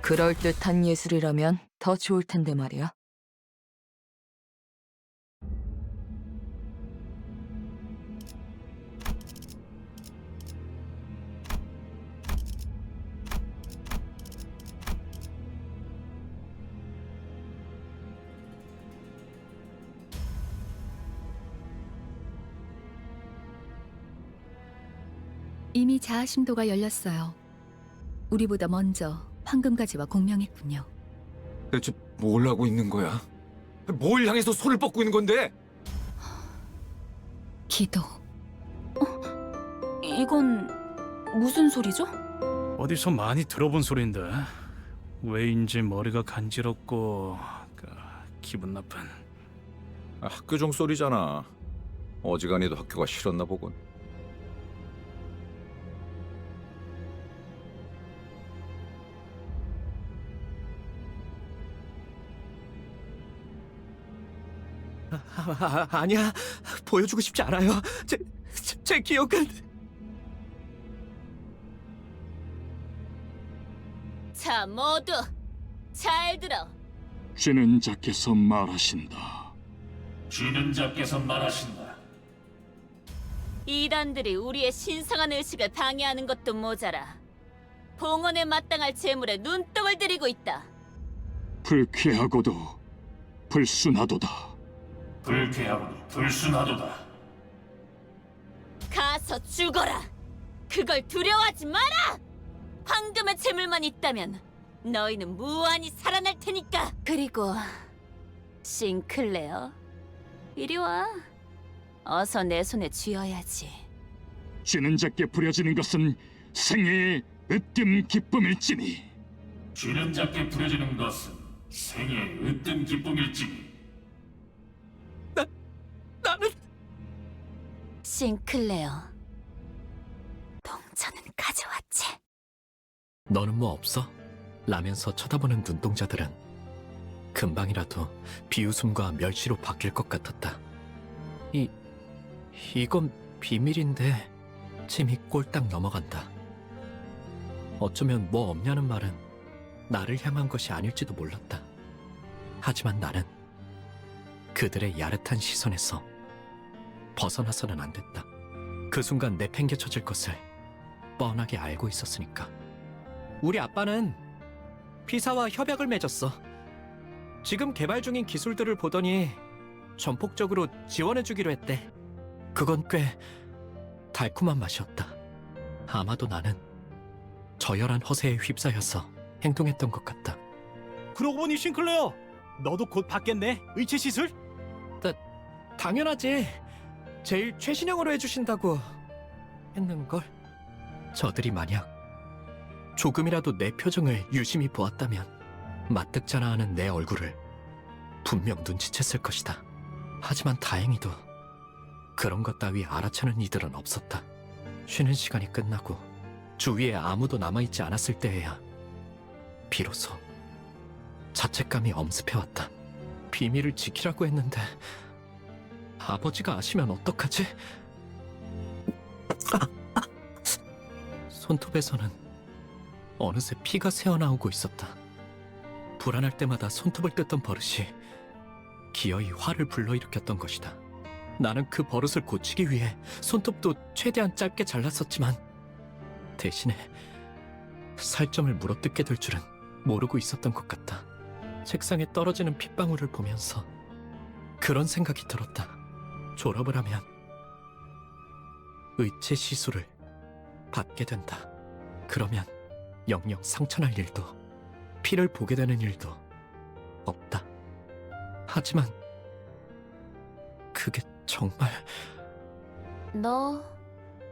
그럴듯한 예술이라면 더 좋을 텐데 말이야. 이미 자아심도가 열렸어요. 우리보다 먼저 황금가지와 공명했군요. 대체 뭘 하고 있는 거야? 뭘 향해서 손을 뻗고 있는 건데? 기도. 이건 무슨 소리죠? 어디서 많이 들어본 소리인데 왜인지 머리가 간지럽고 기분 나쁜. 학교 종 소리잖아. 어지간히도 학교가 싫었나 보군. 아니야. 보여주고 싶지 않아요. 제 기억은... 자, 모두 잘 들어. 쥐는 자께서 말하신다. 쥐는 자께서 말하신다. 이단들이 우리의 신성한 의식을 방해하는 것도 모자라 봉헌에 마땅할 재물에 눈독을 들이고 있다. 불쾌하고도 불순하도다. 불쾌하고 불순하도다. 가서 죽어라. 그걸 두려워하지 마라. 황금의 재물만 있다면 너희는 무한히 살아날 테니까. 그리고 싱클레어, 이리 와. 어서 내 손에 쥐어야지. 쥐는 자께 부려지는 것은 생애의 으뜸 기쁨일지니. 쥐는 자께 부려지는 것은 생애의 으뜸 기쁨일지니. 나는... 싱클레어, 동전은 가져왔지? 너는 뭐 없어? 라면서 쳐다보는 눈동자들은 금방이라도 비웃음과 멸시로 바뀔 것 같았다. 이건 비밀인데 침이 꼴딱 넘어간다. 어쩌면 뭐 없냐는 말은 나를 향한 것이 아닐지도 몰랐다. 하지만 나는 그들의 야릇한 시선에서 벗어나서는 안 됐다. 그 순간 내팽개쳐질 것을 뻔하게 알고 있었으니까. 우리 아빠는 피사와 협약을 맺었어. 지금 개발 중인 기술들을 보더니 전폭적으로 지원해주기로 했대. 그건 꽤 달콤한 맛이었다. 아마도 나는 저열한 허세에 휩싸여서 행동했던 것 같다. 그러고 보니 싱클레어, 너도 곧 받겠네, 의체 시술? 당연하지. 제일 최신형으로 해주신다고 했는걸. 저들이 만약 조금이라도 내 표정을 유심히 보았다면 맞득잖아 하는 내 얼굴을 분명 눈치챘을 것이다. 하지만 다행히도 그런 것 따위 알아채는 이들은 없었다. 쉬는 시간이 끝나고 주위에 아무도 남아있지 않았을 때에야 비로소 자책감이 엄습해왔다. 비밀을 지키라고 했는데 아버지가 아시면 어떡하지? 손톱에서는 어느새 피가 새어나오고 있었다. 불안할 때마다 손톱을 뜯던 버릇이 기어이 화를 불러일으켰던 것이다. 나는 그 버릇을 고치기 위해 손톱도 최대한 짧게 잘랐었지만 대신에 살점을 물어뜯게 될 줄은 모르고 있었던 것 같다. 책상에 떨어지는 핏방울을 보면서 그런 생각이 들었다. 졸업을 하면 의체 시술을 받게 된다. 그러면 영영 상처날 일도 피를 보게 되는 일도 없다. 하지만 그게 정말... 너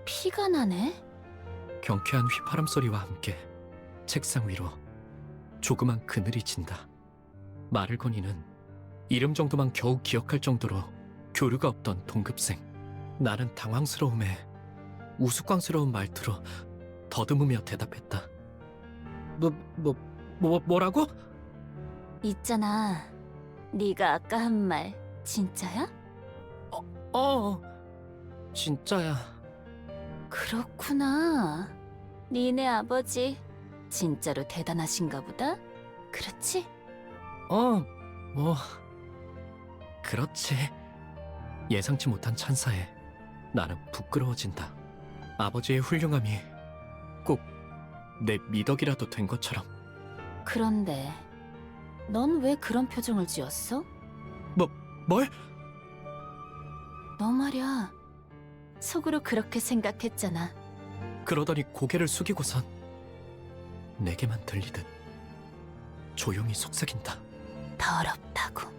피가 나네? 경쾌한 휘파람 소리와 함께 책상 위로 조그만 그늘이 진다. 말을 거니는 이름 정도만 겨우 기억할 정도로 교류가 없던 동급생. 나는 당황스러움에 우스꽝스러운 말투로 더듬으며 대답했다. 뭐라고? 있잖아, 네가 아까 한 말 진짜야? 진짜야. 그렇구나. 니네 아버지 진짜로 대단하신가 보다. 그렇지? 뭐 그렇지. 예상치 못한 찬사에 나는 부끄러워진다. 아버지의 훌륭함이 꼭 내 미덕이라도 된 것처럼. 그런데 넌 왜 그런 표정을 지었어? 뭘? 너 말야 속으로 그렇게 생각했잖아. 그러더니 고개를 숙이고선 내게만 들리듯 조용히 속삭인다. 더럽다고.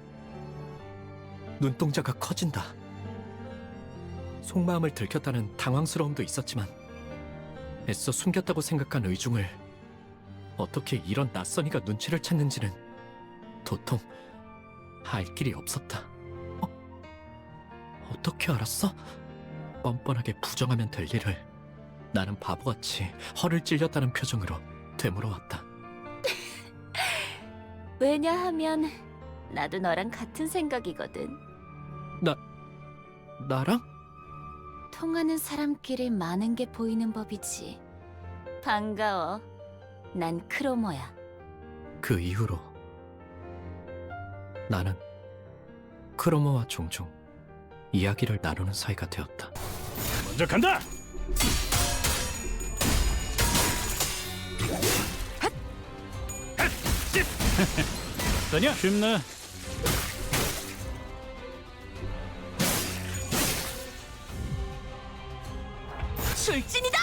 눈동자가 커진다. 속마음을 들켰다는 당황스러움도 있었지만 애써 숨겼다고 생각한 의중을 어떻게 이런 낯선이가 눈치를 챘는지는 도통 알 길이 없었다. 어떻게 알았어? 뻔뻔하게 부정하면 될 일을 나는 바보같이 허를 찔렸다는 표정으로 되물어왔다. 왜냐하면 나도 너랑 같은 생각이거든. 나랑? 통하는 사람끼리 많은 게 보이는 법이지. 반가워. 난 크로모야. 그 이후로 나는 크로모와 종종 이야기를 나누는 사이가 되었다. 먼저 간다. 더냐? 쉽네. 출진이다!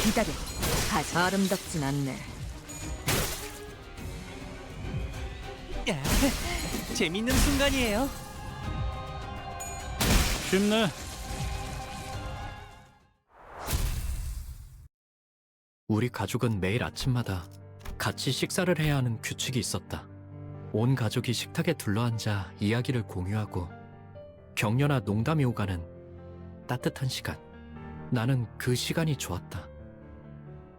기다려. 아주 아름답진 않네. 재밌는 순간이에요. 쉽네. 우리 가족은 매일 아침마다 같이 식사를 해야 하는 규칙이 있었다. 온 가족이 식탁에 둘러앉아 이야기를 공유하고 격려나 농담이 오가는 따뜻한 시간. 나는 그 시간이 좋았다.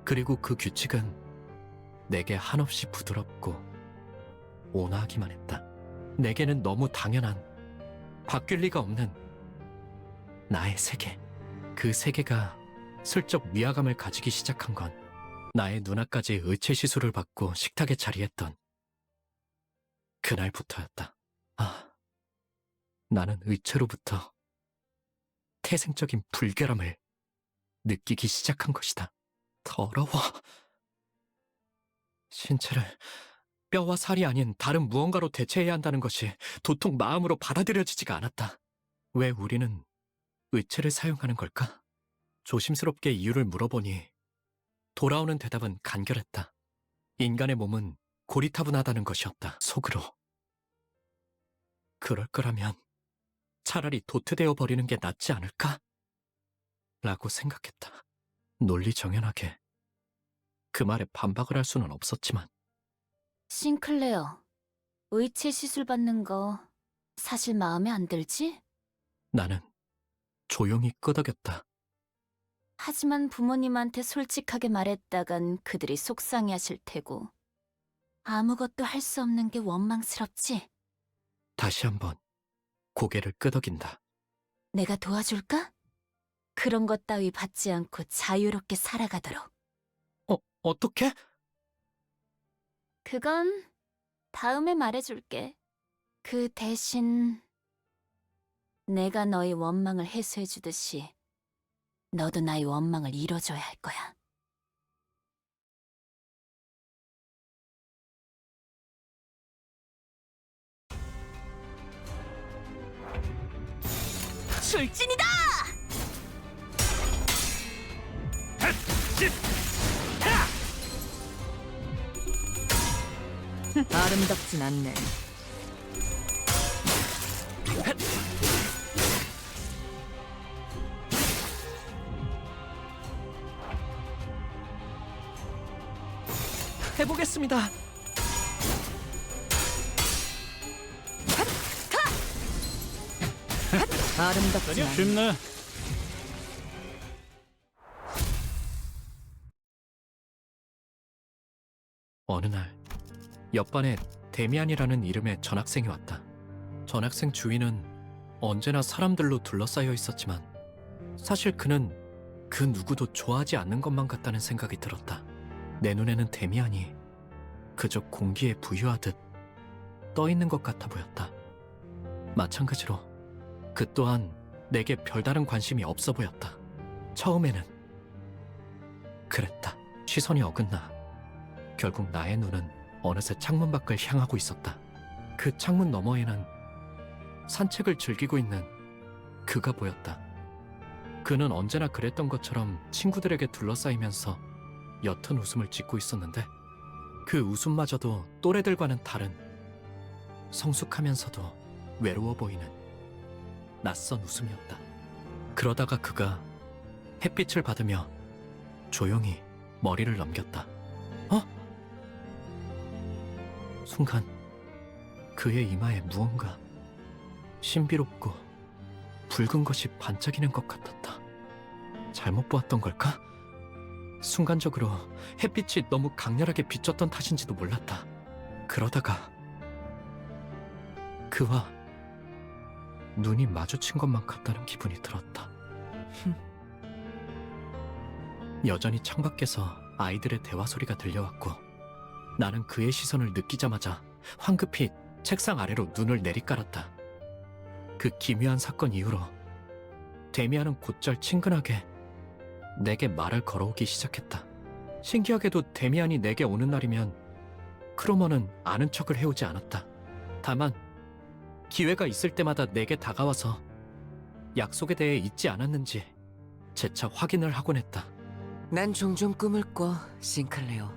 그리고 그 규칙은 내게 한없이 부드럽고 온화하기만 했다. 내게는 너무 당연한, 바뀔 리가 없는 나의 세계. 그 세계가 슬쩍 위화감을 가지기 시작한 건 나의 누나까지 의체 시술을 받고 식탁에 자리했던 그날부터였다. 나는 의체로부터 태생적인 불결함을 느끼기 시작한 것이다. 더러워. 신체를 뼈와 살이 아닌 다른 무언가로 대체해야 한다는 것이 도통 마음으로 받아들여지지가 않았다. 왜 우리는 의체를 사용하는 걸까? 조심스럽게 이유를 물어보니 돌아오는 대답은 간결했다. 인간의 몸은 고리타분하다는 것이었다. 속으로. 그럴 거라면 차라리 도태되어 버리는 게 낫지 않을까? 라고 생각했다. 논리정연하게 그 말에 반박을 할 수는 없었지만. 싱클레어, 의체 시술 받는 거 사실 마음에 안 들지? 나는 조용히 끄덕였다. 하지만 부모님한테 솔직하게 말했다간 그들이 속상해하실 테고 아무것도 할 수 없는 게 원망스럽지? 다시 한번 고개를 끄덕인다. 내가 도와줄까? 그런 것 따위 받지 않고 자유롭게 살아가도록. 어떻게? 그건 다음에 말해줄게. 그 대신 내가 너의 원망을 해소해주듯이 너도 나의 원망을 이뤄줘야 할 거야. 출진이다! 아름답진 않네. 해보겠습니다. 아름답진 않네. 쉽네. 어느 날 옆반에 데미안이라는 이름의 전학생이 왔다. 전학생 주위는 언제나 사람들로 둘러싸여 있었지만 사실 그는 그 누구도 좋아하지 않는 것만 같다는 생각이 들었다. 내 눈에는 데미안이 그저 공기에 부유하듯 떠있는 것 같아 보였다. 마찬가지로 그 또한 내게 별다른 관심이 없어 보였다. 처음에는 그랬다. 시선이 어긋나 결국 나의 눈은 어느새 창문 밖을 향하고 있었다. 그 창문 너머에는 산책을 즐기고 있는 그가 보였다. 그는 언제나 그랬던 것처럼 친구들에게 둘러싸이면서 옅은 웃음을 짓고 있었는데 그 웃음마저도 또래들과는 다른 성숙하면서도 외로워 보이는 낯선 웃음이었다. 그러다가 그가 햇빛을 받으며 조용히 머리를 넘겼다. 순간 그의 이마에 무언가 신비롭고 붉은 것이 반짝이는 것 같았다. 잘못 보았던 걸까? 순간적으로 햇빛이 너무 강렬하게 비쳤던 탓인지도 몰랐다. 그러다가 그와 눈이 마주친 것만 같다는 기분이 들었다. 여전히 창밖에서 아이들의 대화 소리가 들려왔고 나는 그의 시선을 느끼자마자 황급히 책상 아래로 눈을 내리깔았다. 그 기묘한 사건 이후로 데미안은 곧잘 친근하게 내게 말을 걸어오기 시작했다. 신기하게도 데미안이 내게 오는 날이면 크로머는 아는 척을 해오지 않았다. 다만 기회가 있을 때마다 내게 다가와서 약속에 대해 잊지 않았는지 재차 확인을 하곤 했다. 난 종종 꿈을 꿔, 싱클레어.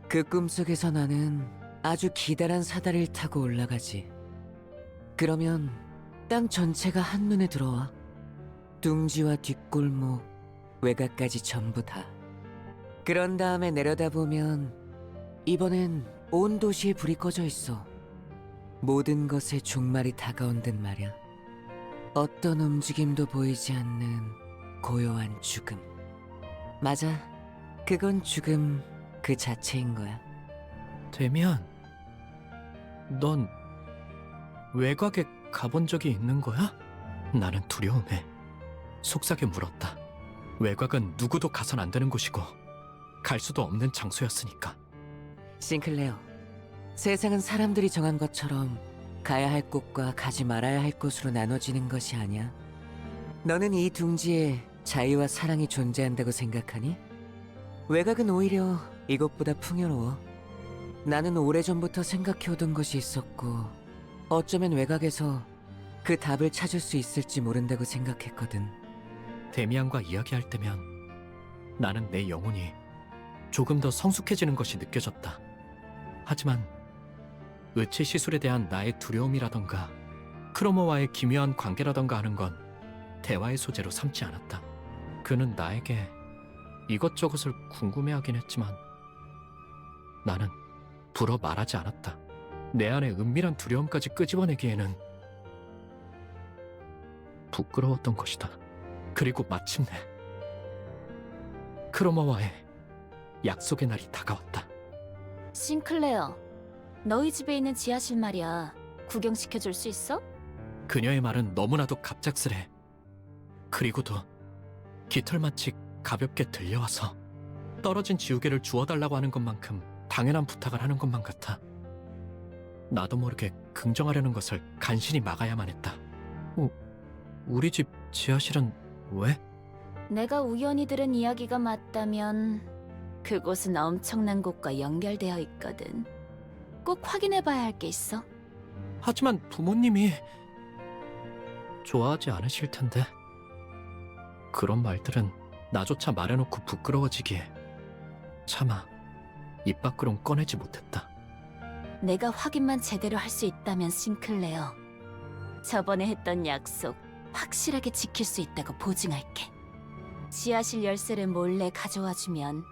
그 꿈속에서 나는 아주 기다란 사다리를 타고 올라가지. 그러면 땅 전체가 한눈에 들어와. 둥지와 뒷골목, 외곽까지 전부 다. 그런 다음에 내려다보면 이번엔 온 도시에 불이 꺼져 있어. 모든 것에 종말이 다가온 듯 말이야. 어떤 움직임도 보이지 않는 고요한 죽음. 맞아, 그건 죽음 그 자체인 거야. 데미안, 넌 외곽에 가본 적이 있는 거야? 나는 두려움에 속삭여 물었다. 외곽은 누구도 가선 안 되는 곳이고 갈 수도 없는 장소였으니까. 싱클레어, 세상은 사람들이 정한 것처럼 가야 할 곳과 가지 말아야 할 곳으로 나눠지는 것이 아니야. 너는 이 둥지에 자유와 사랑이 존재한다고 생각하니? 외곽은 오히려 이것보다 풍요로워. 나는 오래전부터 생각해오던 것이 있었고 어쩌면 외곽에서 그 답을 찾을 수 있을지 모른다고 생각했거든. 데미안과 이야기할 때면 나는 내 영혼이 조금 더 성숙해지는 것이 느껴졌다. 하지만 의치 시술에 대한 나의 두려움이라던가 크로모와의 기묘한 관계라던가 하는 건 대화의 소재로 삼지 않았다. 그는 나에게 이것저것을 궁금해하긴 했지만 나는 불어 말하지 않았다. 내 안의 은밀한 두려움까지 끄집어내기에는 부끄러웠던 것이다. 그리고 마침내 크로모와의 약속의 날이 다가왔다. 싱클레어, 너희 집에 있는 지하실 말이야. 구경시켜줄 수 있어? 그녀의 말은 너무나도 갑작스레 그리고도 깃털마치 가볍게 들려와서 떨어진 지우개를 주워달라고 하는 것만큼 당연한 부탁을 하는 것만 같아. 나도 모르게 긍정하려는 것을 간신히 막아야만 했다. 우리 집 지하실은 왜? 내가 우연히 들은 이야기가 맞다면 그곳은 엄청난 곳과 연결되어 있거든. 꼭 확인해봐야 할 게 있어. 하지만 부모님이 좋아하지 않으실 텐데. 그런 말들은 나조차 말해놓고 부끄러워지기에 차마 입 밖으론 꺼내지 못했다. 내가 확인만 제대로 할 수 있다면 싱클레어, 저번에 했던 약속 확실하게 지킬 수 있다고 보증할게. 지하실 열쇠를 몰래 가져와주면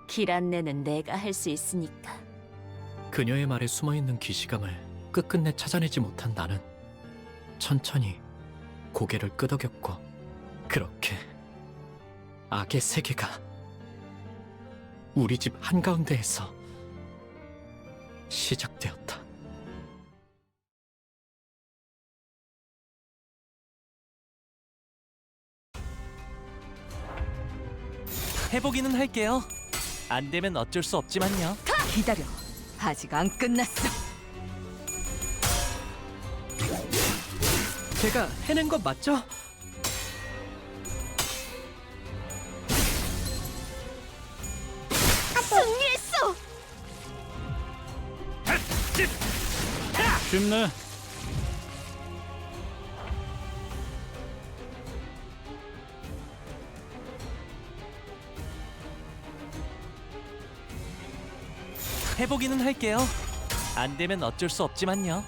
길 안내는 내가 할 수 있으니까. 그녀의 말에 숨어있는 기시감을 끝끝내 찾아내지 못한 나는 천천히 고개를 끄덕였고 그렇게 악의 세계가 우리 집 한가운데에서 시작되었다. 해보기는 할게요. 안 되면 어쩔 수 없지만요. 기다려. 아직 안 끝났어. 제가 해낸 건 맞죠? 승리했어! 쉽네. 해보기는 할게요. 안 되면 어쩔 수 없지만요.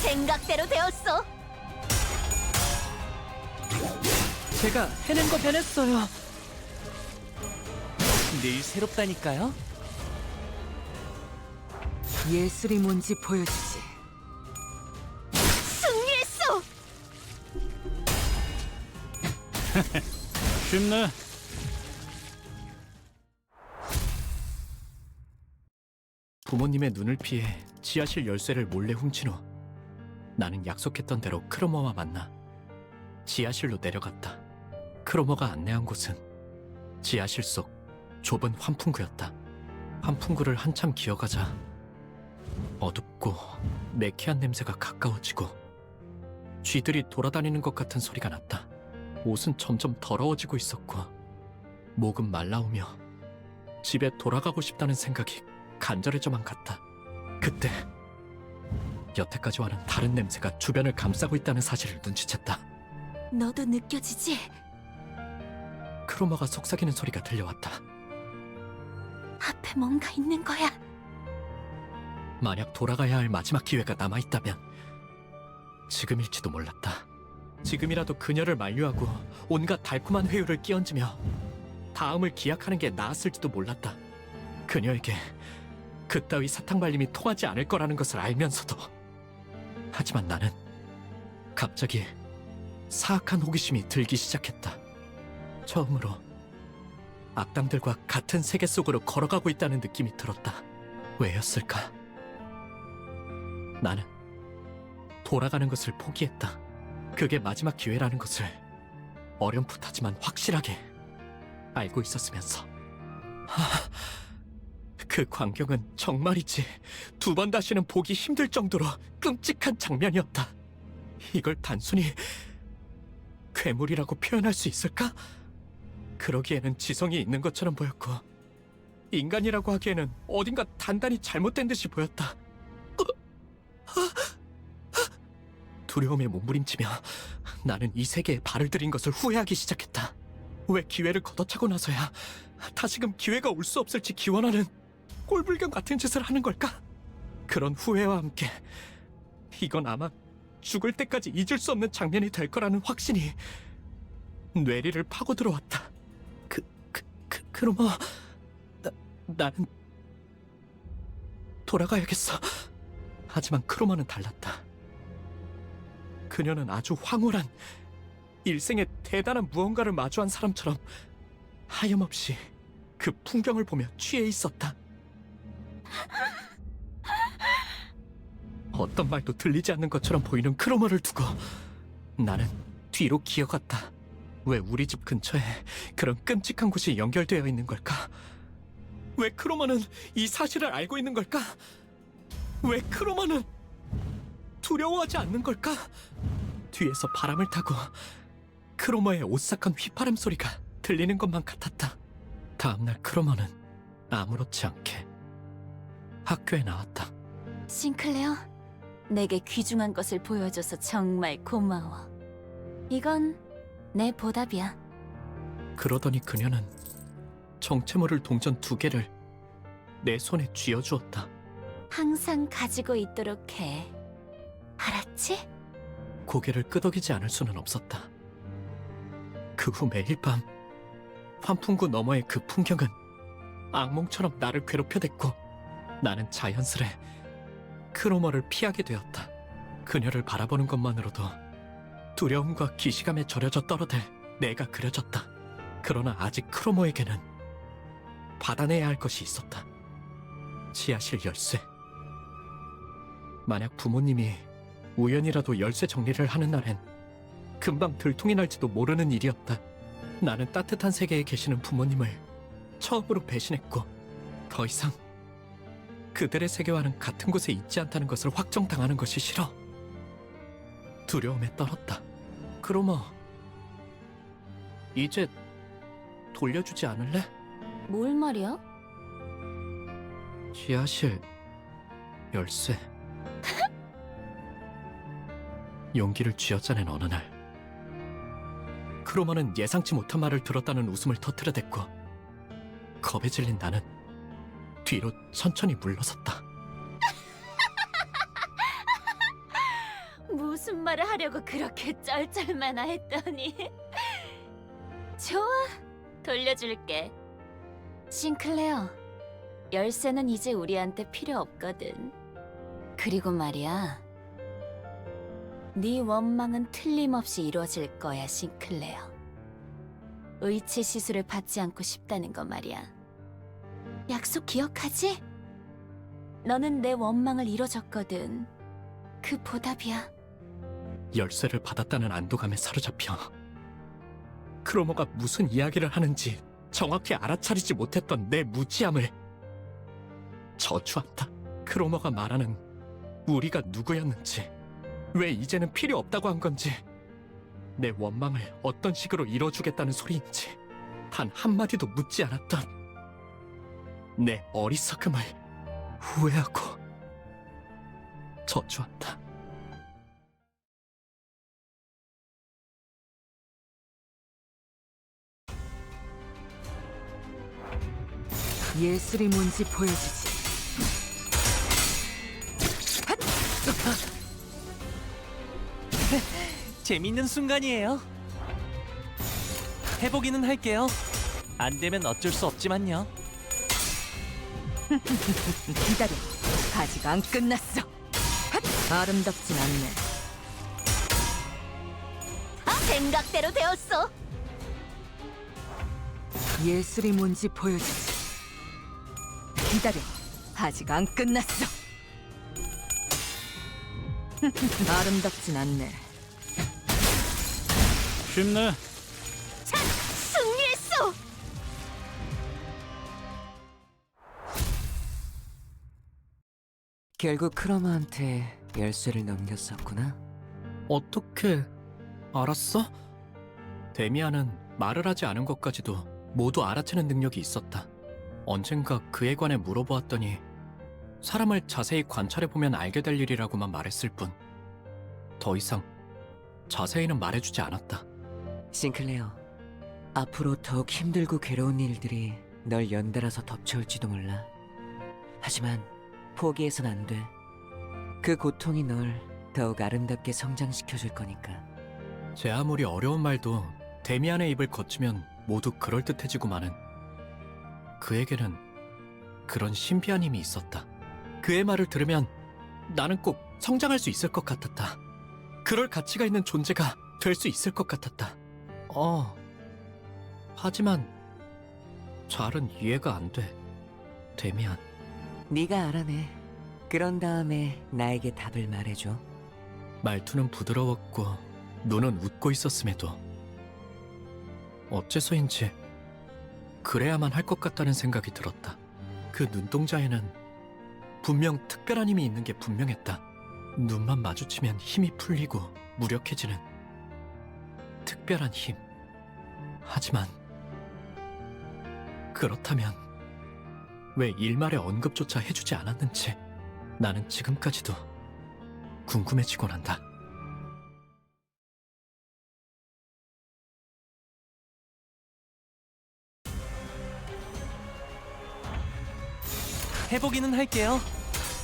생각대로 되었어. 제가 해낸 거 변했어요. 늘 새롭다니까요. 예술이 뭔지 보여주지. 승리했어! 쉽네. 부모님의 눈을 피해 지하실 열쇠를 몰래 훔친 후 나는 약속했던 대로 크로머와 만나 지하실로 내려갔다. 크로머가 안내한 곳은 지하실 속 좁은 환풍구였다. 환풍구를 한참 기어가자 어둡고 매캐한 냄새가 가까워지고 쥐들이 돌아다니는 것 같은 소리가 났다. 옷은 점점 더러워지고 있었고 목은 말라오며 집에 돌아가고 싶다는 생각이 간절해져만 갔다. 그때 여태까지와는 다른 냄새가 주변을 감싸고 있다는 사실을 눈치챘다. 너도 느껴지지? 크로머가 속삭이는 소리가 들려왔다. 앞에 뭔가 있는 거야. 만약 돌아가야 할 마지막 기회가 남아있다면 지금일지도 몰랐다. 지금이라도 그녀를 만류하고 온갖 달콤한 회유를 끼얹으며 다음을 기약하는 게 나았을지도 몰랐다. 그녀에게 그따위 사탕발림이 통하지 않을 거라는 것을 알면서도. 하지만 나는 갑자기 사악한 호기심이 들기 시작했다. 처음으로 악당들과 같은 세계 속으로 걸어가고 있다는 느낌이 들었다. 왜였을까? 나는 돌아가는 것을 포기했다. 그게 마지막 기회라는 것을 어렴풋하지만 확실하게 알고 있었으면서. 그 광경은 정말이지 두 번 다시는 보기 힘들 정도로 끔찍한 장면이었다. 이걸 단순히 괴물이라고 표현할 수 있을까? 그러기에는 지성이 있는 것처럼 보였고 인간이라고 하기에는 어딘가 단단히 잘못된 듯이 보였다. 두려움에 몸부림치며 나는 이 세계에 발을 들인 것을 후회하기 시작했다. 왜 기회를 걷어차고 나서야 다시금 기회가 올 수 없을지 기원하는 꼴불견 같은 짓을 하는 걸까? 그런 후회와 함께 이건 아마 죽을 때까지 잊을 수 없는 장면이 될 거라는 확신이 뇌리를 파고 들어왔다. 크로머, 나는 돌아가야겠어. 하지만 크로머는 달랐다. 그녀는 아주 황홀한 일생에 대단한 무언가를 마주한 사람처럼 하염없이 그 풍경을 보며 취해 있었다. 어떤 말도 들리지 않는 것처럼 보이는 크로머를 두고 나는 뒤로 기어갔다. 왜 우리 집 근처에 그런 끔찍한 곳이 연결되어 있는 걸까? 왜 크로머는 이 사실을 알고 있는 걸까? 왜 크로머는 두려워하지 않는 걸까? 뒤에서 바람을 타고 크로머의 오싹한 휘파람 소리가 들리는 것만 같았다. 다음날 크로머는 아무렇지 않게 학교에 나왔다. 싱클레어, 내게 귀중한 것을 보여줘서 정말 고마워. 이건 내 보답이야. 그러더니 그녀는 정체모를 동전 2개를 내 손에 쥐어주었다. 항상 가지고 있도록 해. 알았지? 고개를 끄덕이지 않을 수는 없었다. 그 후 매일 밤 환풍구 너머의 그 풍경은 악몽처럼 나를 괴롭혀댔고 나는 자연스레 크로머를 피하게 되었다. 그녀를 바라보는 것만으로도 두려움과 기시감에 절여져 떨어들 내가 그려졌다. 그러나 아직 크로머에게는 받아내야 할 것이 있었다. 지하실 열쇠. 만약 부모님이 우연이라도 열쇠 정리를 하는 날엔 금방 들통이 날지도 모르는 일이었다. 나는 따뜻한 세계에 계시는 부모님을 처음으로 배신했고 더 이상 그들의 세계와는 같은 곳에 있지 않다는 것을 확정당하는 것이 싫어. 두려움에 떨었다. 크로머, 이제 돌려주지 않을래? 뭘 말이야? 지하실 열쇠. 용기를 쥐어짜낸 어느 날, 크로머는 예상치 못한 말을 들었다는 웃음을 터뜨려댔고 겁에 질린 나는 뒤로 천천히 물러섰다. 무슨 말을 하려고 그렇게 쩔쩔매나 했더니 좋아, 돌려줄게. 싱클레어, 열쇠는 이제 우리한테 필요 없거든. 그리고 말이야, 네 원망은 틀림없이 이루어질 거야, 싱클레어. 의치 시술을 받지 않고 싶다는 거 말이야. 약속 기억하지? 너는 내 원망을 이뤄줬거든. 그 보답이야. 열쇠를 받았다는 안도감에 사로잡혀 크로머가 무슨 이야기를 하는지 정확히 알아차리지 못했던 내 무지함을 저주한다. 크로머가 말하는 우리가 누구였는지, 왜 이제는 필요 없다고 한 건지, 내 원망을 어떤 식으로 이뤄주겠다는 소리인지 단 한마디도 묻지 않았던 내 어리석음을 후회하고 저주한다. 예술이 뭔지 보여주지. 재밌는 순간이에요. 해보기는 할게요. 안 되면 어쩔 수 없지만요. 기다려. 아직 안 끝났어. 아름답진 않네. 생각대로 되었어. 예술이 뭔지 보여주지. 기다려. 아직 안 끝났어. 아름답진 않네. 쉽네. 승리했어. 결국 크로머한테 열쇠를 넘겼었구나. 어떻게 알았어? 데미안은 말을 하지 않은 것까지도 모두 알아채는 능력이 있었다. 언젠가 그에 관해 물어보았더니 사람을 자세히 관찰해보면 알게 될 일이라고만 말했을 뿐 더 이상 자세히는 말해주지 않았다. 싱클레어, 앞으로 더욱 힘들고 괴로운 일들이 널 연달아서 덮쳐올지도 몰라. 하지만 포기해선 안 돼. 그 고통이 널 더욱 아름답게 성장시켜줄 거니까. 제 아무리 어려운 말도 데미안의 입을 거치면 모두 그럴듯해지고 마는, 그에게는 그런 신비한 힘이 있었다. 그의 말을 들으면 나는 꼭 성장할 수 있을 것 같았다. 그럴 가치가 있는 존재가 될 수 있을 것 같았다. 하지만 잘은 이해가 안 돼, 데미안. 네가 알아내. 그런 다음에 나에게 답을 말해줘. 말투는 부드러웠고 눈은 웃고 있었음에도 어째서인지 그래야만 할 것 같다는 생각이 들었다. 그 눈동자에는 분명 특별한 힘이 있는 게 분명했다. 눈만 마주치면 힘이 풀리고 무력해지는 특별한 힘. 하지만 그렇다면 왜 일말의 언급조차 해주지 않았는지 나는 지금까지도 궁금해지곤 한다. 해보기는 할게요.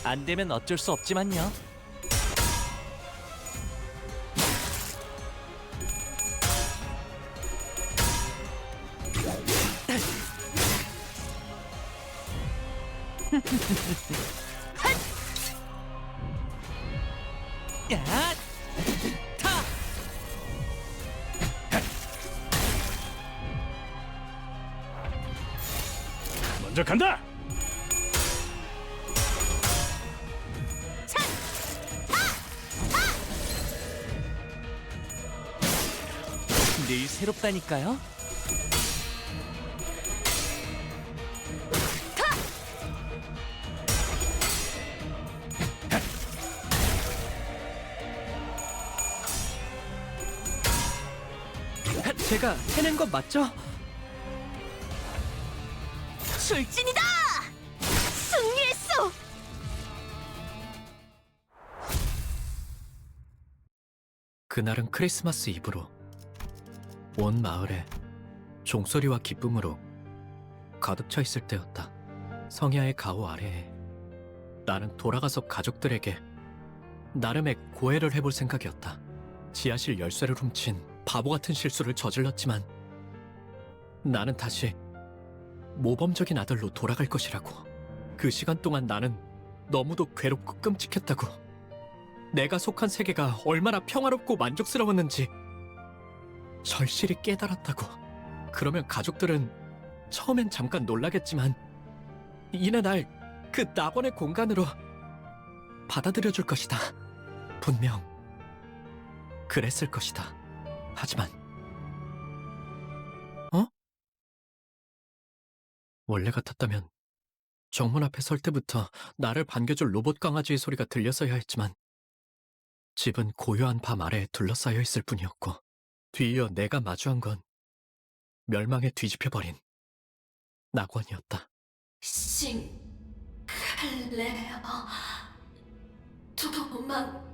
안 되면 어쩔 수 없지만요. 야! 타! 먼저 간다. 늘 새롭다니까요. 제가 해낸 건 맞죠? 출진이다! 승리했어! 그날은 크리스마스 이브로 온 마을에 종소리와 기쁨으로 가득 차 있을 때였다. 성야의 가호 아래에 나는 돌아가서 가족들에게 나름의 고해를 해볼 생각이었다. 지하실 열쇠를 훔친 바보 같은 실수를 저질렀지만 나는 다시 모범적인 아들로 돌아갈 것이라고. 그 시간 동안 나는 너무도 괴롭고 끔찍했다고. 내가 속한 세계가 얼마나 평화롭고 만족스러웠는지 절실히 깨달았다고. 그러면 가족들은 처음엔 잠깐 놀라겠지만 이내 날 그 낙원의 공간으로 받아들여줄 것이다. 분명 그랬을 것이다. 하지만 원래 같았다면 정문 앞에 설 때부터 나를 반겨줄 로봇 강아지의 소리가 들렸어야 했지만 집은 고요한 밤 아래에 둘러싸여 있을 뿐이었고 뒤이어 내가 마주한 건 멸망에 뒤집혀버린 낙원이었다. 싱클레어, 도망쳐.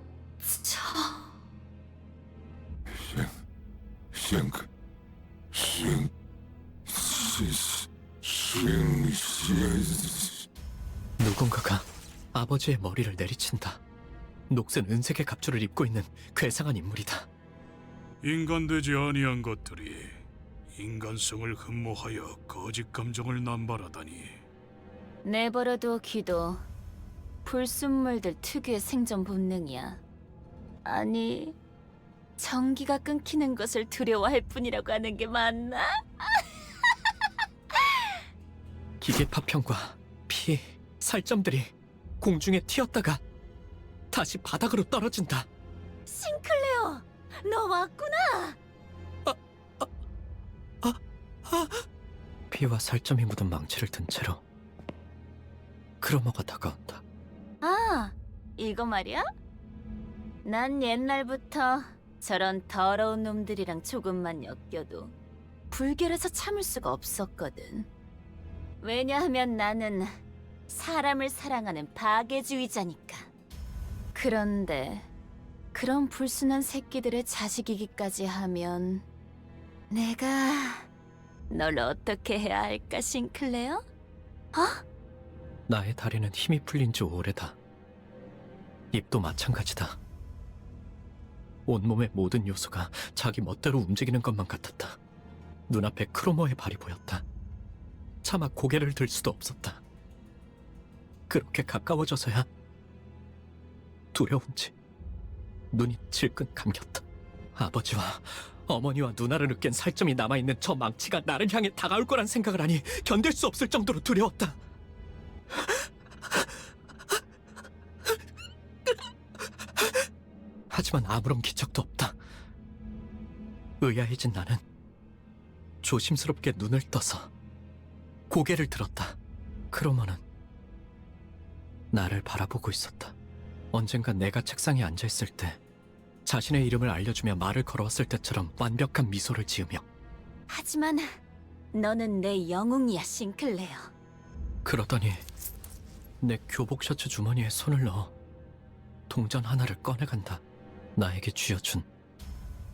누군가가 아버지의 머리를 내리친다. 녹슨 은색의 갑주를 입고 있는 괴상한 인물이다. 인간되지 아니한 것들이 인간성을 흠모하여 거짓 감정을 남발하다니. 내버려둬 기도. 불순물들 특유의 생존 본능이야. 아니, 전기가 끊기는 것을 두려워할 뿐이라고 하는 게 맞나? 기계 파편과 피, 살점들이 공중에 튀었다가 다시 바닥으로 떨어진다. 싱클레어, 너 왔구나. 피와 살점이 묻은 망치를 든 채로 크로머가 다가온다. 아, 이거 말이야? 난 옛날부터 저런 더러운 놈들이랑 조금만 엮여도 불결해서 참을 수가 없었거든. 왜냐하면 나는 사람을 사랑하는 파괴주의자니까. 그런데 그런 불순한 새끼들의 자식이기까지 하면 내가 널 어떻게 해야 할까, 싱클레어? 나의 다리는 힘이 풀린 지 오래다. 입도 마찬가지다. 온몸의 모든 요소가 자기 멋대로 움직이는 것만 같았다. 눈앞에 크로머의 발이 보였다. 차마 고개를 들 수도 없었다. 그렇게 가까워져서야 두려운지 눈이 질끈 감겼다. 아버지와 어머니와 누나를 으깬 살점이 남아있는 저 망치가 나를 향해 다가올 거란 생각을 하니 견딜 수 없을 정도로 두려웠다. 하지만 아무런 기척도 없다. 의아해진 나는 조심스럽게 눈을 떠서 고개를 들었다. 크로머는 나를 바라보고 있었다. 언젠가 내가 책상에 앉아있을 때 자신의 이름을 알려주며 말을 걸어왔을 때처럼 완벽한 미소를 지으며. 하지만 너는 내 영웅이야, 싱클레어. 그러더니 내 교복 셔츠 주머니에 손을 넣어 동전 하나를 꺼내간다. 나에게 쥐어준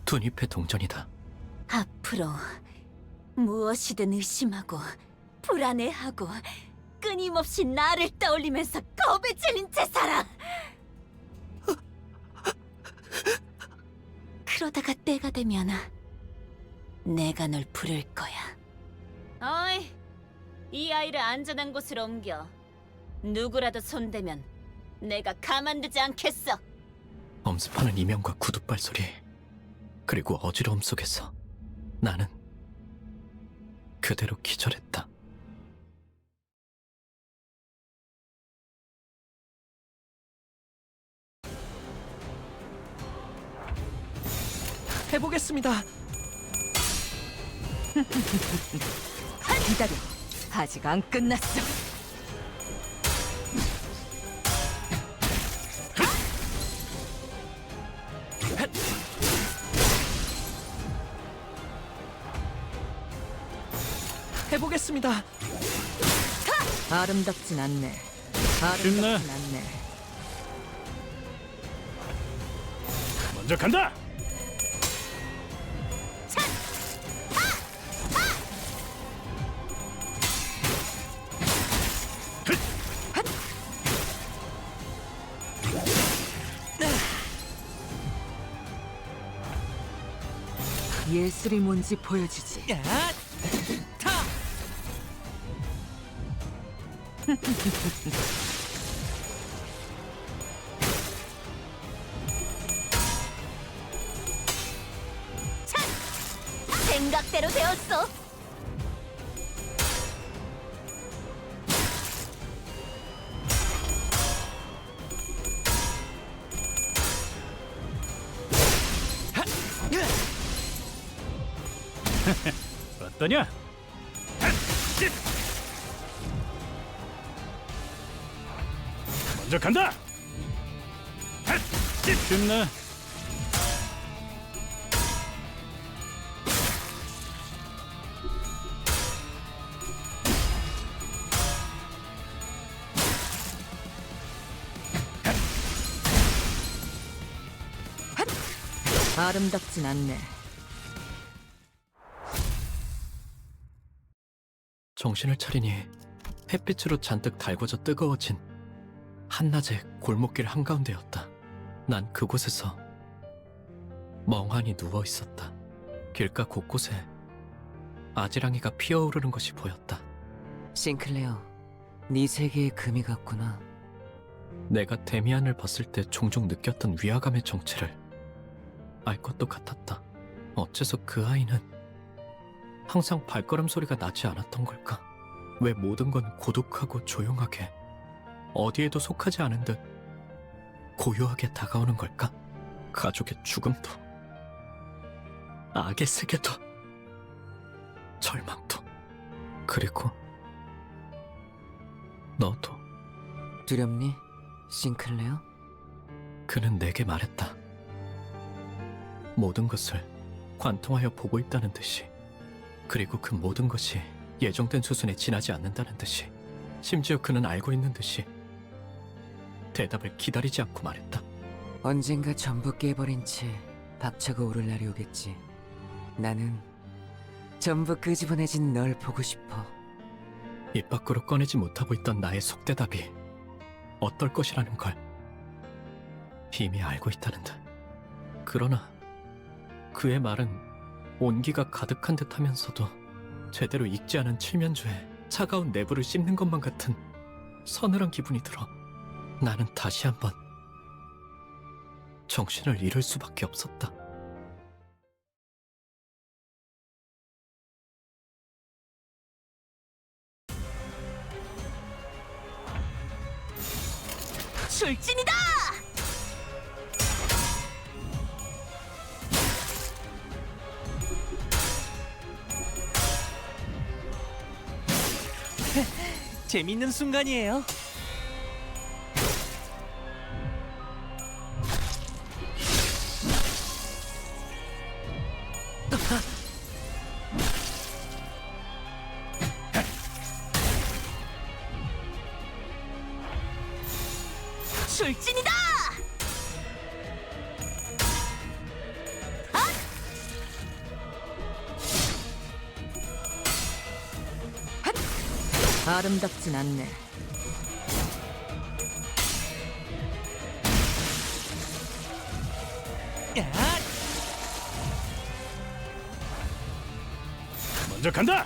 두잎의 동전이다. 앞으로 무엇이든 의심하고 불안해하고 끊임없이 나를 떠올리면서 겁에 질린 채 살아. 그러다가 때가 되면 내가 널 부를 거야. 어이, 이 아이를 안전한 곳으로 옮겨. 누구라도 손대면 내가 가만두지 않겠어. 엄습하는 이명과 구둣발 소리, 그리고 어지러움 속에서 나는 그대로 기절했다. 해보겠습니다. 기다려. 아직 안 끝났어. 해보겠습니다. 아름답진 않네. 쉽네. 아름답진 않네. 먼저 간다. 예술이 뭔지 보여주지. 야! 타! 생각대로 되었어. 어떠냐? 먼저 간다. 쉽네. 아름답진 않네. 정신을 차리니 햇빛으로 잔뜩 달궈져 뜨거워진 한낮의 골목길 한가운데였다. 난 그곳에서 멍하니 누워 있었다. 길가 곳곳에 아지랑이가 피어오르는 것이 보였다. 싱클레어, 네 세계에 금이 갔구나. 내가 데미안을 봤을 때 종종 느꼈던 위화감의 정체를 알 것도 같았다. 어째서 그 아이는 항상 발걸음 소리가 나지 않았던 걸까? 왜 모든 건 고독하고 조용하게 어디에도 속하지 않은 듯 고요하게 다가오는 걸까? 가족의 죽음도 악의 세계도 절망도 그리고 너도. 두렵니, 싱클레어? 그는 내게 말했다. 모든 것을 관통하여 보고 있다는 듯이, 그리고 그 모든 것이 예정된 수순에 지나지 않는다는 듯이, 심지어 그는 알고 있는 듯이 대답을 기다리지 않고 말했다. 언젠가 전부 깨버린 채 박차가 오를 날이 오겠지. 나는 전부 끄집어내진 널 보고 싶어. 입 밖으로 꺼내지 못하고 있던 나의 속대답이 어떨 것이라는 걸 이미 알고 있다는 듯. 그러나 그의 말은 온기가 가득한 듯 하면서도 제대로 익지 않은 칠면조에 차가운 내부를 씹는 것만 같은 서늘한 기분이 들어 나는 다시 한번 정신을 잃을 수밖에 없었다. 출진이다! 재밌는 순간이에요. 출진이다! 아름답진 않네. 야! 먼저 간다.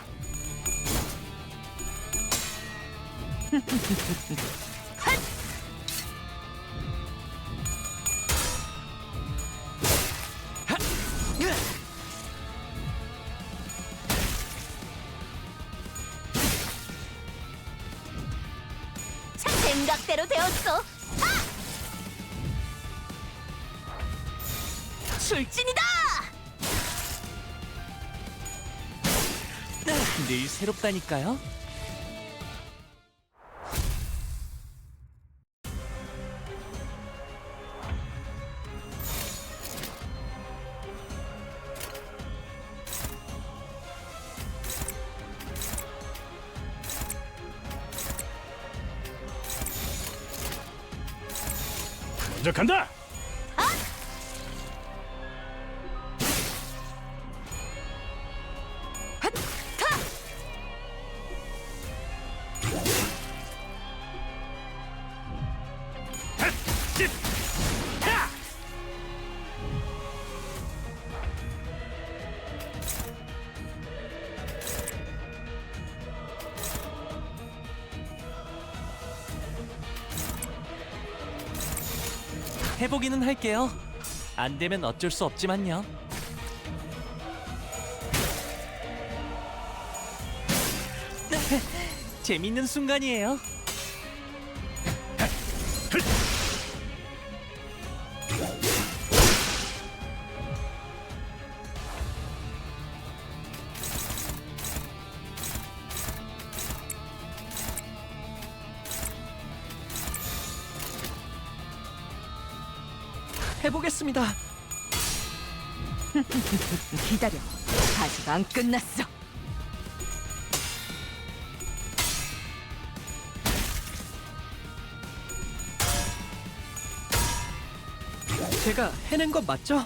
생각대로 되었어. 출진이다! 늘 새롭다니까요. 먼저 간다. 해보기는 할게요. 안 되면 어쩔 수 없지만요. 재밌는 순간이에요. 해보겠습니다. 기다려. 아직 안 끝났어. 제가 해낸 거 맞죠?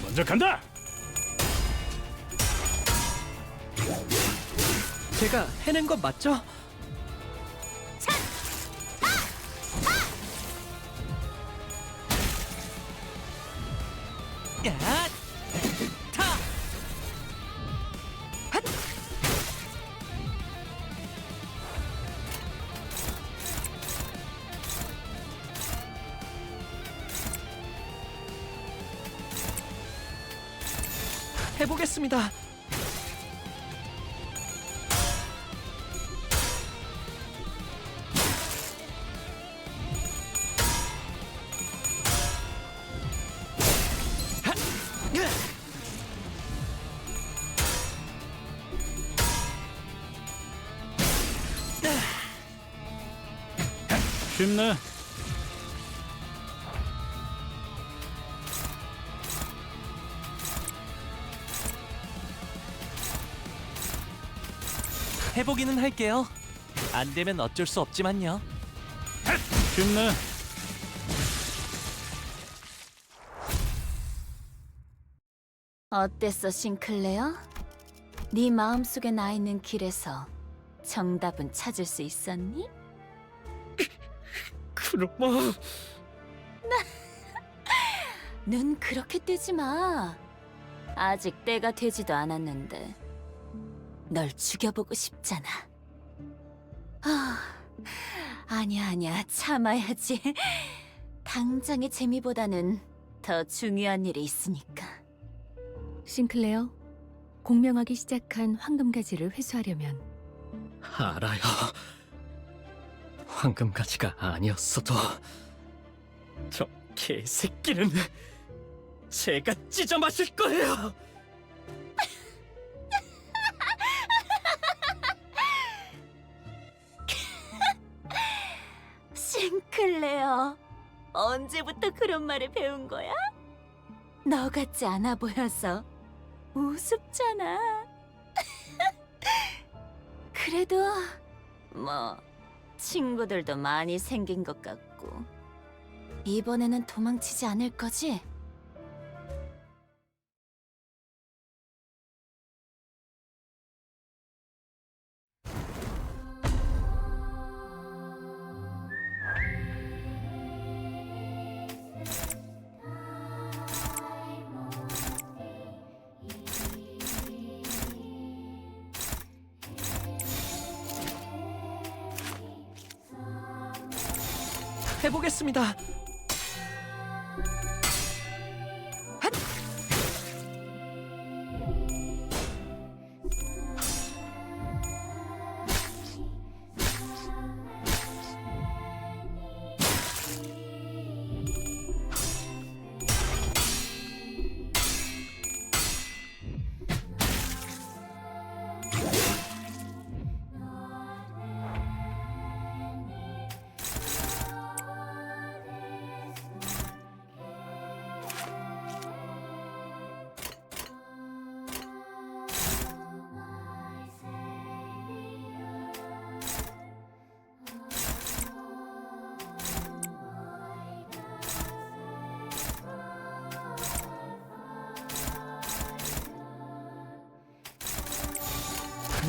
먼저 간다. 제가 해낸 거 맞죠? 야! 타! 해보겠습니다. 쉽네. 해보기는 할게요. 안 되면 어쩔 수 없지만요. 쉽네. 어땠어, 싱클레어? 네 마음속에 나 있는 길에서 정답은 찾을 수 있었니? 그놈아. 눈 그렇게 뜨지 마. 아직 때가 되지도 않았는데 널 죽여보고 싶잖아. 아니야, 참아야지. 당장의 재미보다는 더 중요한 일이 있으니까. 싱클레어, 공명하기 시작한 황금가지를 회수하려면 알아요. 황금가지가 아니었어도 저 개새끼는 제가 찢어 마실 거예요. 싱클레어, 언제부터 그런 말을 배운 거야? 너 같지 않아 보여서 우습잖아. 그래도 뭐 친구들도 많이 생긴 것 같고. 이번에는 도망치지 않을 거지? 해보겠습니다.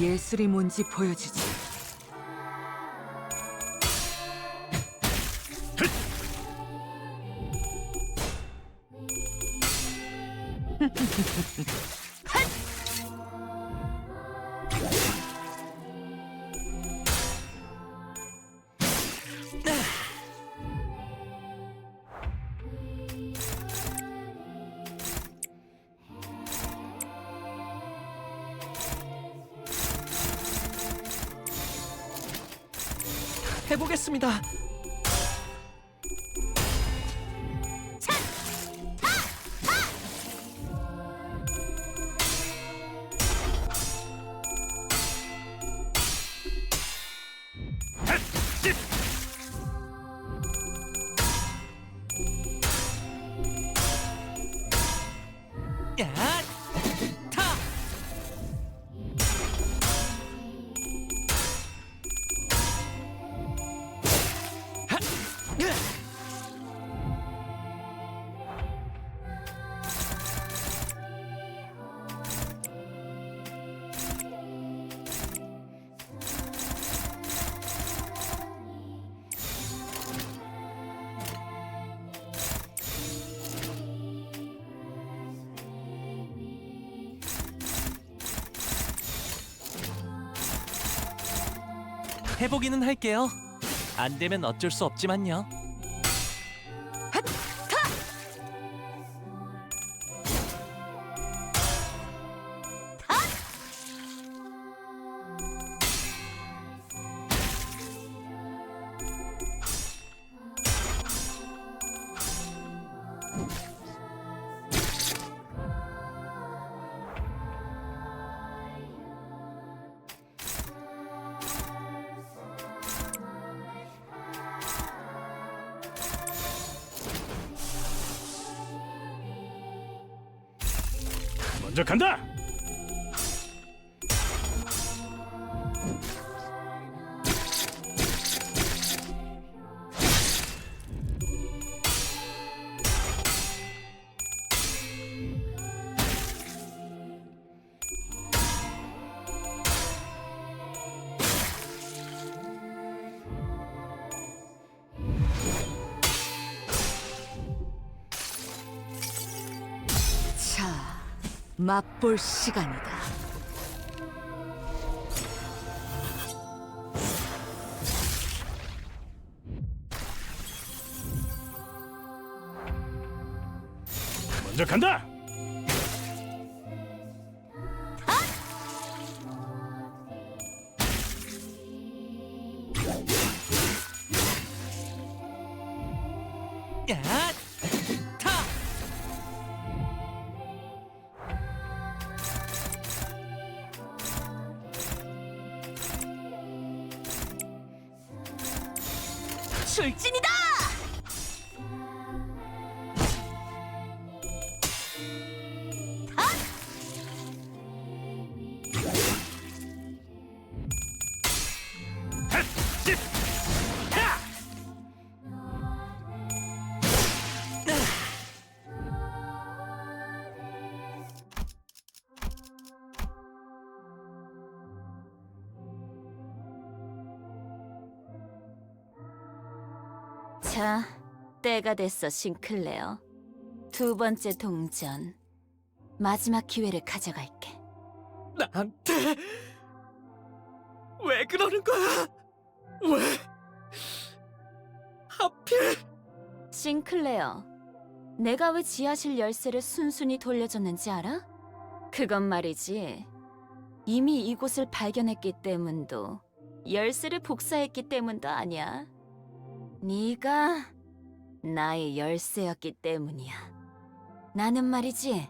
예술이 뭔지 보여주지. 해보겠습니다. 야! 타! 해보기는 할게요. 안 되면 어쩔 수 없지만요. 먼저 간다. 자, 맛볼 시간이다. 먼저 간다. 야! 타! 출진이다! 자, 때가 됐어, 싱클레어. 두 번째 동전. 마지막 기회를 가져갈게. 나한테 왜 그러는 거야? 왜? 싱클레어, 내가 왜 지하실 열쇠를 순순히 돌려줬는지 알아? 그건 말이지. 이미 이곳을 발견했기 때문도 열쇠를 복사했기 때문도 아니야. 네가 나의 열쇠였기 때문이야. 나는 말이지,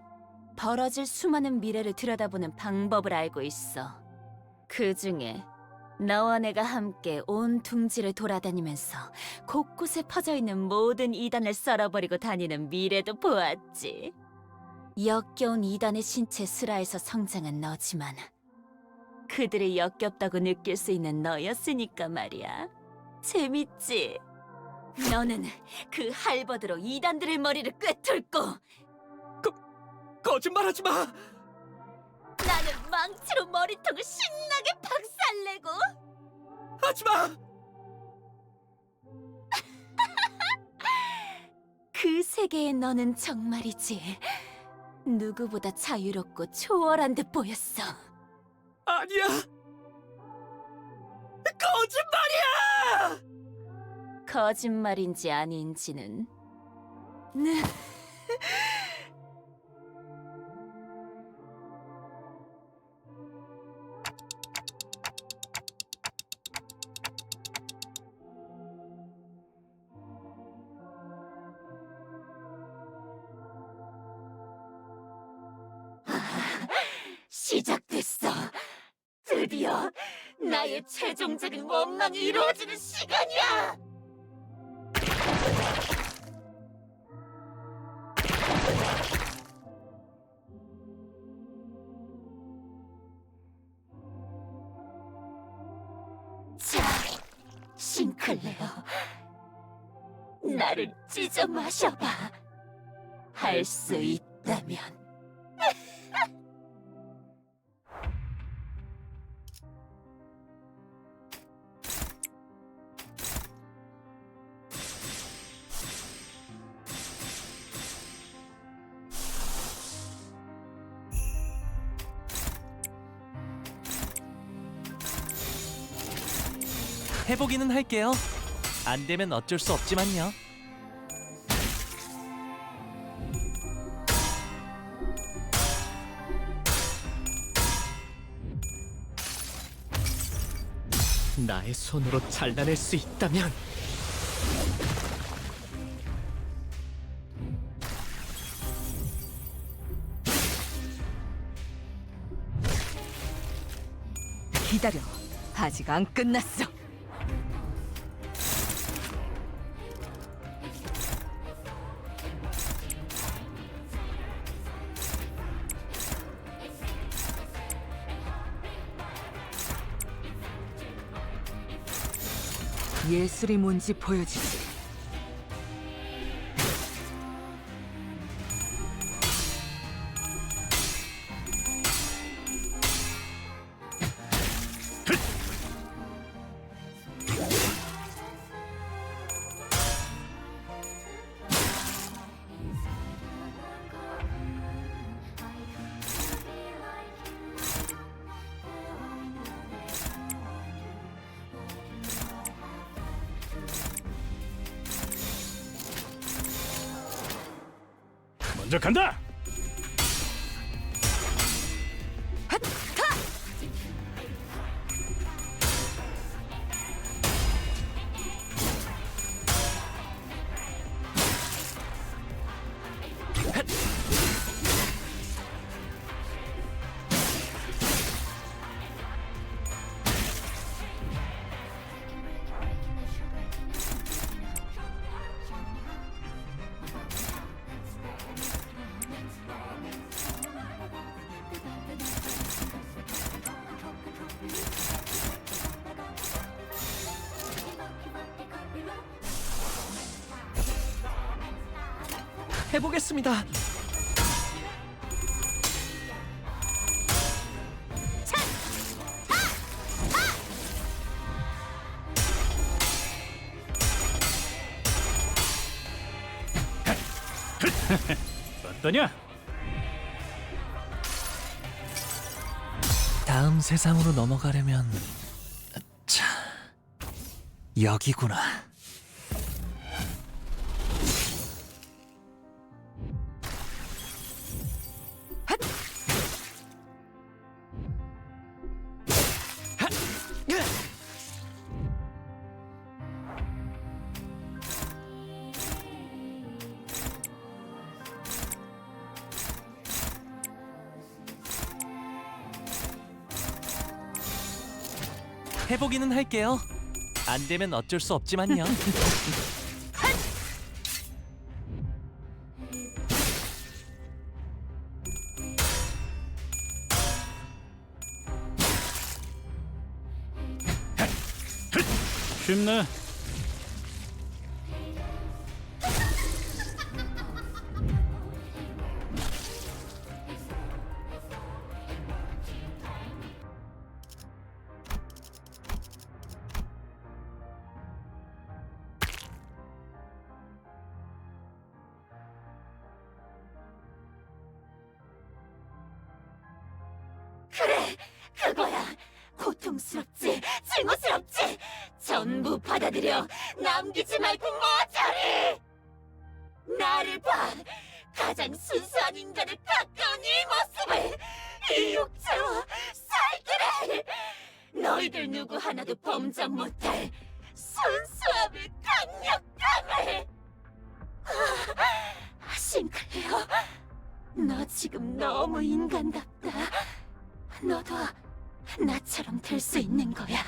벌어질 수많은 미래를 들여다보는 방법을 알고 있어. 그 중에 너와 내가 함께 온 둥지를 돌아다니면서 곳곳에 퍼져있는 모든 이단을 썰어버리고 다니는 미래도 보았지. 역겨운 이단의 신체 슬하에서 성장한 너지만 그들이 역겹다고 느낄 수 있는 너였으니까 말이야. 재밌지? 너는 그 할버드로 이단들의 머리를 꿰뚫고 거짓말하지 마! 나는 망치로 머리통을 신나게 박살내고 하지 마! 그 세계의 너는 정말이지 누구보다 자유롭고 초월한 듯 보였어. 아니야! 거짓말이야! 거짓말인지 아닌지는 네. 시작됐어. 드디어 나의 최종적인 원망이 이루어지는 시간이야. 자, 싱클레어, 나를 찢어 마셔봐. 할 수 있다면. 해보기는 할게요. 안 되면 어쩔 수 없지만요. 나의 손으로 잘라낼 수 있다면 기다려. 아직 안 끝났어. 예술이 뭔지 보여주지. 먼저 간다. 해보겠습니다. 어떠냐? 다음 세상으로 넘어가려면 자, 여기구나. 해보기는 할게요. 안 되면 어쩔 수 없지만요. 쉽네. 그래, 그거야. 고통스럽지, 증오스럽지. 전부 받아들여. 남기지 말고 모조리. 나를 봐. 가장 순수한 인간에 가까운 이 모습을, 이 육체와 살기를. 너희들 누구 하나도 범접 못할 순수함을, 강력함을. 싱클레어, 너 지금 너무 인간답다. 너도 나처럼 될 수 있는 거야.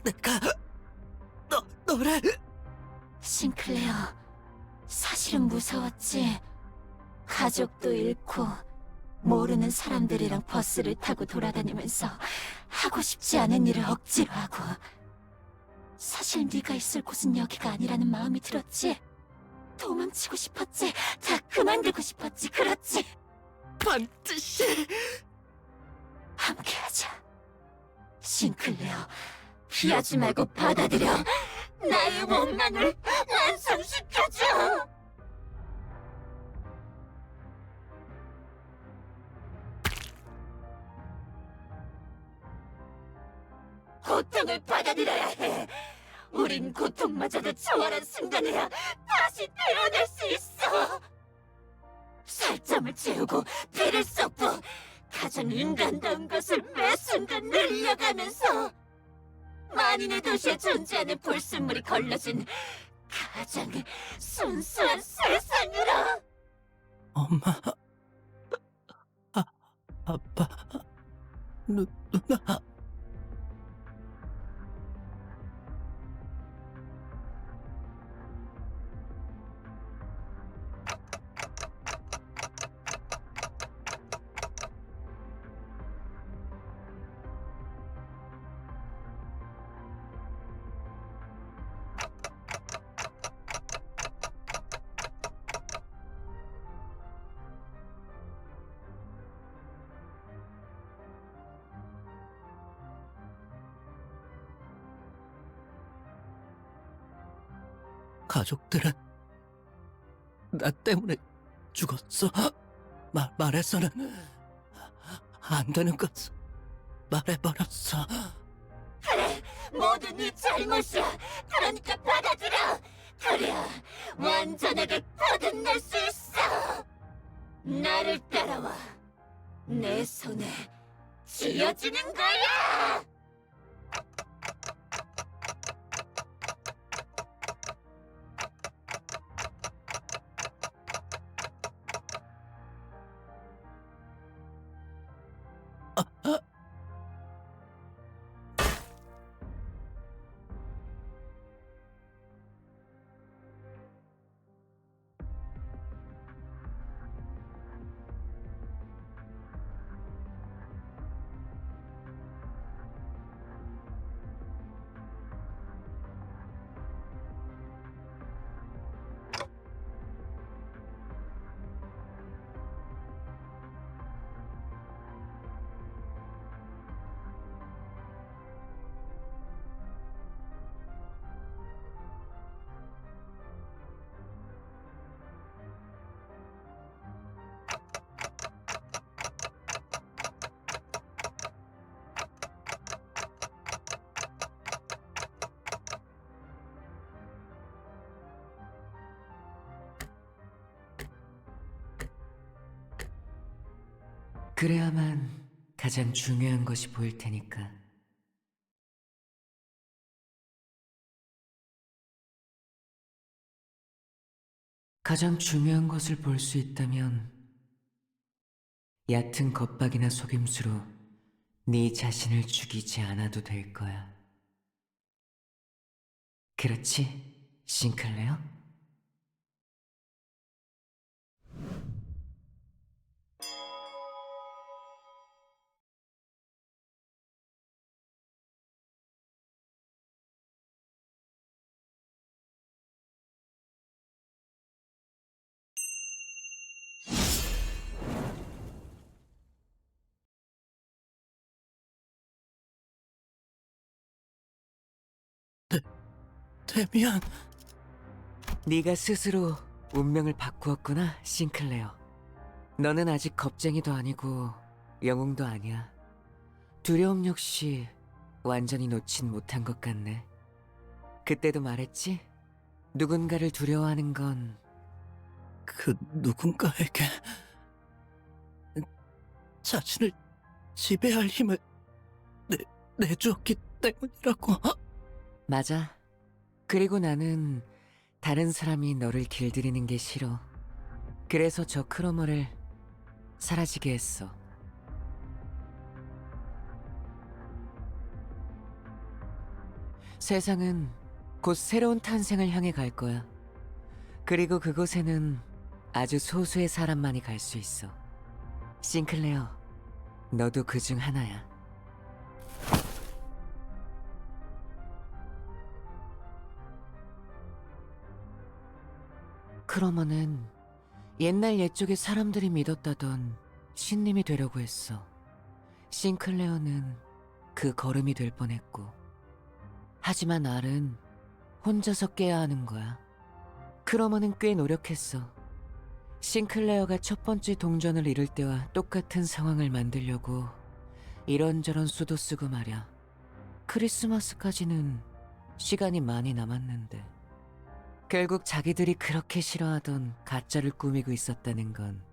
내가 너를 싱클레어, 사실은 무서웠지. 가족도 잃고 모르는 사람들이랑 버스를 타고 돌아다니면서 하고 싶지 않은 일을 억지로 하고. 사실 네가 있을 곳은 여기가 아니라는 마음이 들었지. 도망치고 싶었지. 다 그만두고 싶었지. 그렇지. 반드시 함께하자. 싱클레어, 피하지 말고 받아들여. 나의 원망을 완성시켜줘. 고통을 받아들여야 해. 우린 고통마저도 초월한 순간에야 다시 태어날 수 있어. 살점을 채우고 피를 쏟고 가장 인간다운 것을 매 순간 늘려가면서 만인의 도시에 존재하는 불순물이 걸러진 가장 순수한 세상으로. 엄마, 아빠, 누나. 가족들은 나 때문에 죽었어. 말해서는 안 되는 것을 말해버렸어. 그래, 모두 네 잘못이야. 그러니까 받아들여. 그래야 완전하게 거듭날 수 있어. 나를 따라와. 내 손에 쥐어지는 거야. 그래야만 가장 중요한 것이 보일 테니까. 가장 중요한 것을 볼 수 있다면 얕은 겁박이나 속임수로 네 자신을 죽이지 않아도 될 거야. 그렇지, 싱클레어? 데미안. 네가 스스로 운명을 바꾸었구나, 싱클레어. 너는 아직 겁쟁이도 아니고 영웅도 아니야. 두려움 역시 완전히 놓진 못한 것 같네. 그때도 말했지? 누군가를 두려워하는 건 그 누군가에게 자신을 지배할 힘을 내주었기 때문이라고. 맞아. 그리고 나는 다른 사람이 너를 길들이는 게 싫어. 그래서 저 크로머를 사라지게 했어. 세상은 곧 새로운 탄생을 향해 갈 거야. 그리고 그곳에는 아주 소수의 사람만이 갈 수 있어. 싱클레어, 너도 그 중 하나야. 크로머는 옛날 옛적에 사람들이 믿었다던 신님이 되려고 했어. 싱클레어는 그 걸음이 될 뻔했고. 하지만 알은 혼자서 깨야 하는 거야. 크로머는 꽤 노력했어. 싱클레어가 첫 번째 동전을 잃을 때와 똑같은 상황을 만들려고 이런저런 수도 쓰고 말야. 크리스마스까지는 시간이 많이 남았는데. 결국 자기들이 그렇게 싫어하던 가짜를 꾸미고 있었다는 건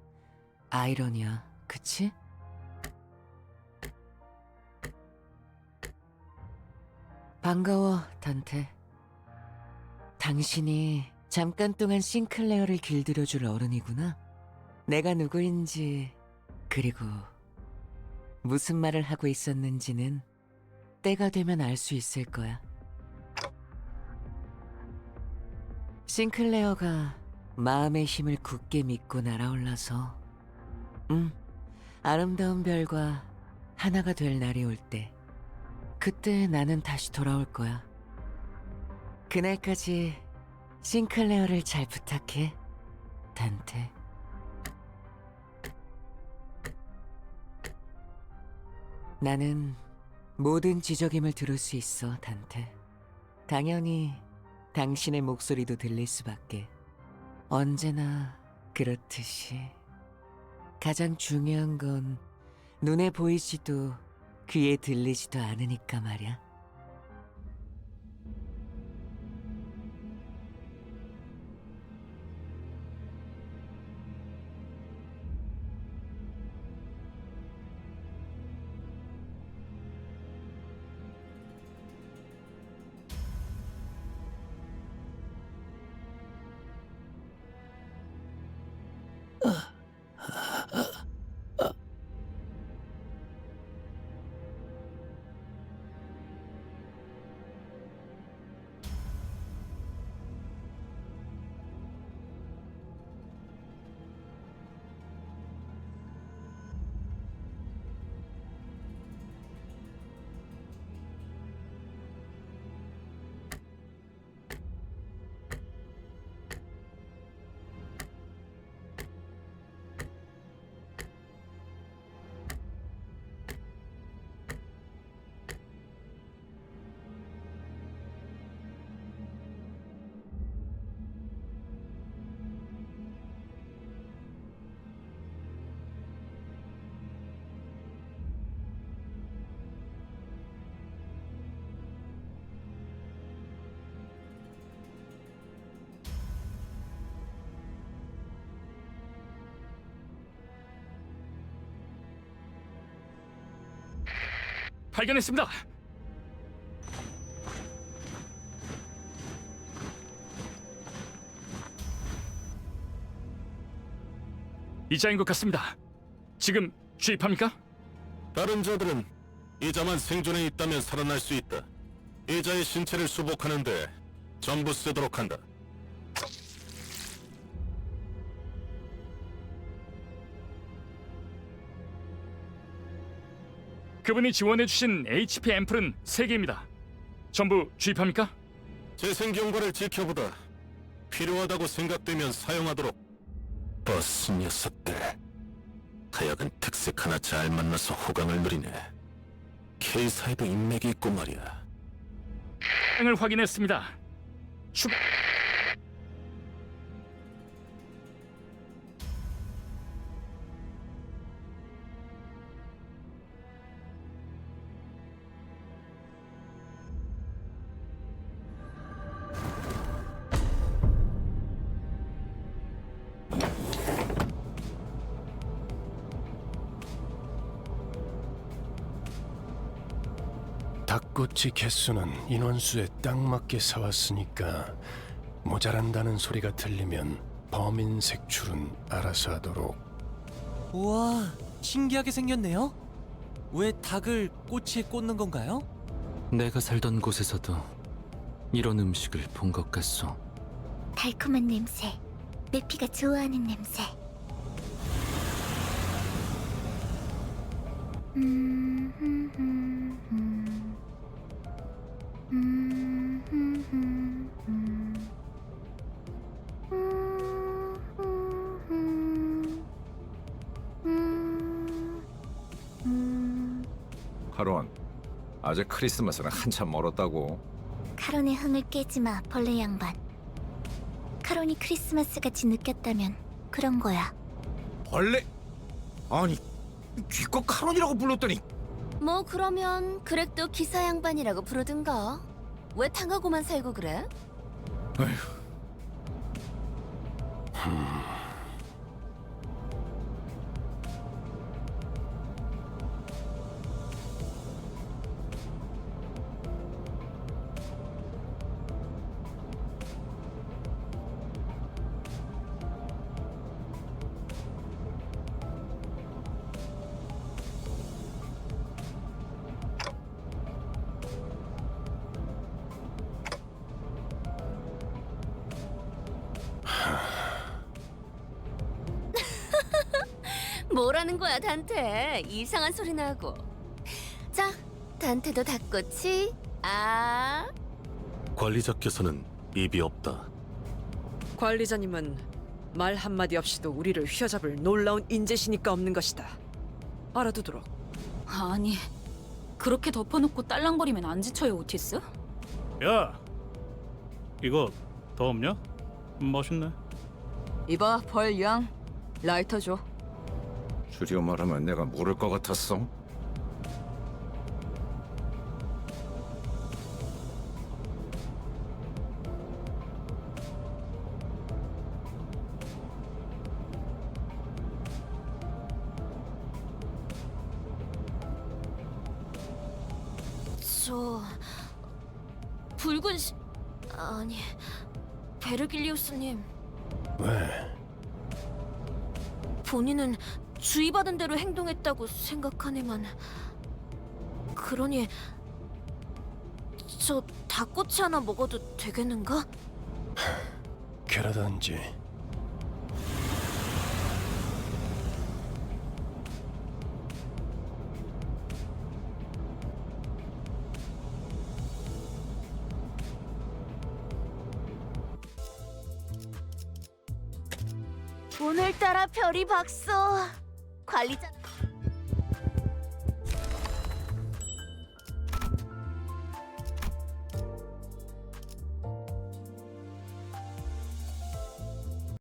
아이러니야, 그치? 반가워, 단테. 당신이 잠깐 동안 싱클레어를 길들여줄 어른이구나. 내가 누구인지, 그리고 무슨 말을 하고 있었는지는 때가 되면 알 수 있을 거야. 싱클레어가 마음의 힘을 굳게 믿고 날아올라서 아름다운 별과 하나가 될 날이 올 때, 그때 나는 다시 돌아올 거야. 그날까지 싱클레어를 잘 부탁해, 단테. 나는 모든 지적임을 들을 수 있어, 단테. 당연히 당신의 목소리도 들릴 수밖에. 언제나 그렇듯이. 가장 중요한 건 눈에 보이지도 귀에 들리지도 않으니까 말야. 발견했습니다. 이자인 것 같습니다. 지금 주입합니까? 다른 자들은 이자만 생존해 있다면 살아날 수 있다. 이자의 신체를 수복하는데 전부 쓰도록 한다. 그분이 지원해주신 HP 앰플은 3개입니다. 전부 주입합니까? 재생 경과를 지켜보다 필요하다고 생각되면 사용하도록. 버스 녀석들. 하여간 특색 하나 잘 만나서 호강을 누리네. K사에도 인맥이 있고 말이야. 을 확인했습니다. 닭꼬치 개수는 인원수에 딱 맞게 사왔으니까 모자란다는 소리가 들리면 범인 색출은 알아서 하도록. 우와, 신기하게 생겼네요. 왜 닭을 꼬치에 꽂는 건가요? 내가 살던 곳에서도 이런 음식을 본 것 같소. 달콤한 냄새. 내 피가 좋아하는 냄새. 카론, 아직 크리스마스는 한참 멀었다고. 카론의 흥을 깨지 마, 벌레 양반. 카론이 크리스마스 같이 느꼈다면 그런 거야. 벌레? 아니, 기껏 카론이라고 불렀더니. 뭐 그러면 그렉도 기사 양반이라고 부르든가. 왜 탕하고만 살고 그래? 아휴. 뭐라는 거야, 단테? 이상한 소리 나고. 자, 단테도 닭꼬치. 아, 관리자께서는 입이 없다. 관리자님은 말 한마디 없이도 우리를 휘어잡을 놀라운 인재시니까 없는 것이다. 알아두도록. 아니, 그렇게 덮어놓고 딸랑거리면 안 지쳐요, 오티스? 야, 이거 더 없냐? 멋있네. 이봐, 벌양. 라이터 줘. 줄여 말하면 내가 모를 것 같았어. 저... 붉은 시... 아니... 베르길리우스님, 왜? 본인은 주의받은 대로 행동했다고 생각하네만. 그러니... 저 닭꼬치 하나 먹어도 되겠는가? 그러던지. 오늘따라 별이 박소. 관리자...